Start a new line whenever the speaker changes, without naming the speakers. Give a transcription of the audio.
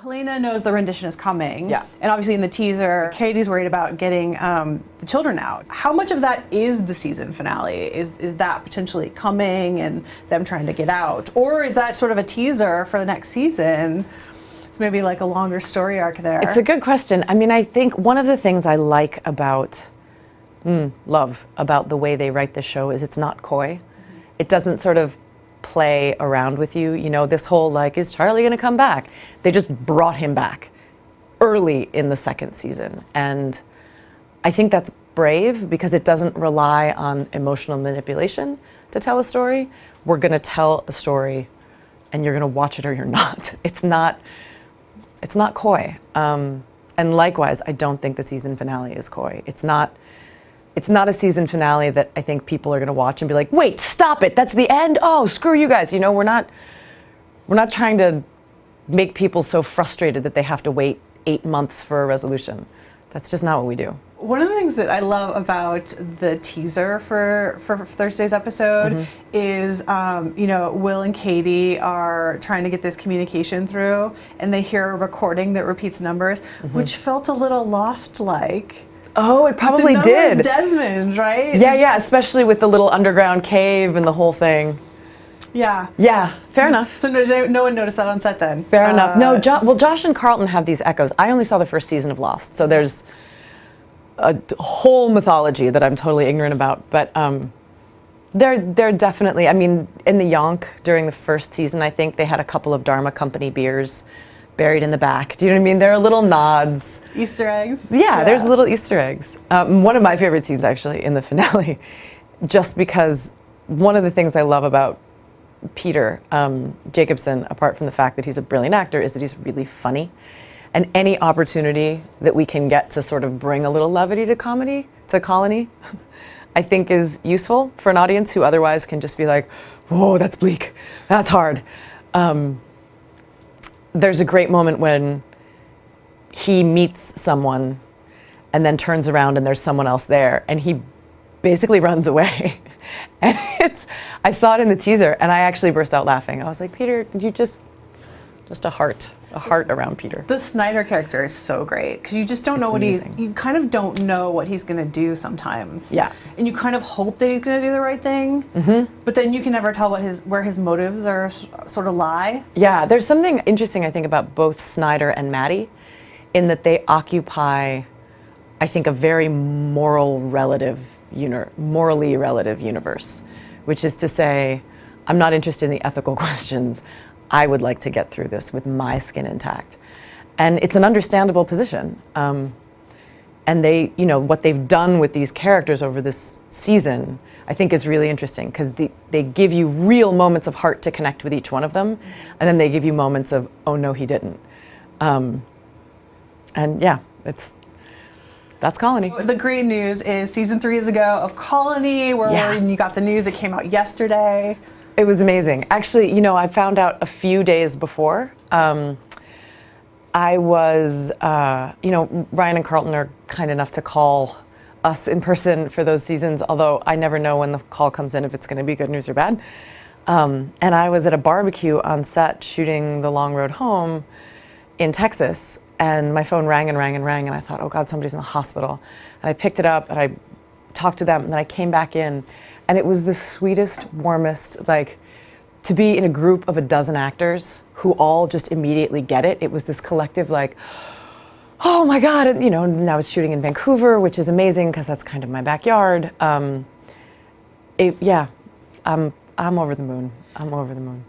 Helena knows the rendition is coming.
Yeah.
And obviously in the teaser, Katie's worried about getting the children out. How much of that is the season finale? Is that potentially coming and them trying to get out? Or is that sort of a teaser for the next season? It's maybe like a longer story arc there.
It's a good question. I mean, I think one of the things I like about, love about the way they write the show is it's not coy. It doesn't sort of play around with you. You know, this whole like, is Charlie gonna come back? They just brought him back early in the second season. And I think that's brave because it doesn't rely on emotional manipulation to tell a story. We're gonna tell a story and you're gonna watch it or you're not. It's not coy. And likewise, I don't think the season finale is coy. It's not a season finale that I think people are going to watch and be like, wait, stop it, that's the end? Oh, screw you guys. You know, we're not trying to make people so frustrated that they have to wait 8 months for a resolution. That's just not what we do.
One of the things that I love about the teaser for Thursday's episode is, you know, Will and Katie are trying to get this communication through and they hear a recording that repeats numbers, which felt a little Lost-like.
Oh, it probably did.
Desmond, right?
Yeah, yeah, especially with the little underground cave and the whole thing.
Yeah.
Yeah, fair enough.
So no one noticed that on set then?
Fair enough. No, well, Josh and Carlton have these echoes. I only saw the first season of Lost, so there's a whole mythology that I'm totally ignorant about. But they're definitely, I mean, in the Yonk during the first season, I think they had a couple of Dharma Company beers buried in the back. Do you know what I mean? There are little nods.
Easter eggs?
Yeah, there's little Easter eggs. One of my favorite scenes, actually, in the finale, just because one of the things I love about Peter Jacobson, apart from the fact that he's a brilliant actor, is that he's really funny. And any opportunity that we can get to sort of bring a little levity to Colony, I think is useful for an audience who otherwise can just be like, whoa, that's bleak, that's hard. There's a great moment when he meets someone and then turns around and there's someone else there and he basically runs away. And I saw it in the teaser and I actually burst out laughing. I was like, Peter, you just a heart around Peter.
The Snyder character is so great because you just don't know you kind of don't know what he's going to do sometimes.
Yeah.
And you kind of hope that he's going to do the right thing, but then you can never tell where his motives are sort of lie.
Yeah, there's something interesting I think about both Snyder and Maddie in that they occupy, I think, a very morally relative universe, which is to say, I'm not interested in the ethical questions. I would like to get through this with my skin intact. And it's an understandable position. And they, you know, what they've done with these characters over this season, I think is really interesting because they give you real moments of heart to connect with each one of them. And then they give you moments of, oh no, he didn't. And yeah, that's Colony.
The great news is season 3 is a go of Colony, where you got the news that came out yesterday.
It was amazing. Actually, you know, I found out a few days before. I was, you know, Ryan and Carlton are kind enough to call us in person for those seasons, although I never know when the call comes in if it's going to be good news or bad. And I was at a barbecue on set shooting The Long Road Home in Texas, and my phone rang and rang and rang, and I thought, oh God, somebody's in the hospital. And I picked it up, and I talked to them, and then I came back in, and it was the sweetest, warmest, like, to be in a group of a dozen actors who all just immediately get it. It was this collective, like, oh my God, and, you know, and I was shooting in Vancouver, which is amazing because that's kind of my backyard. Yeah, I'm over the moon. I'm over the moon.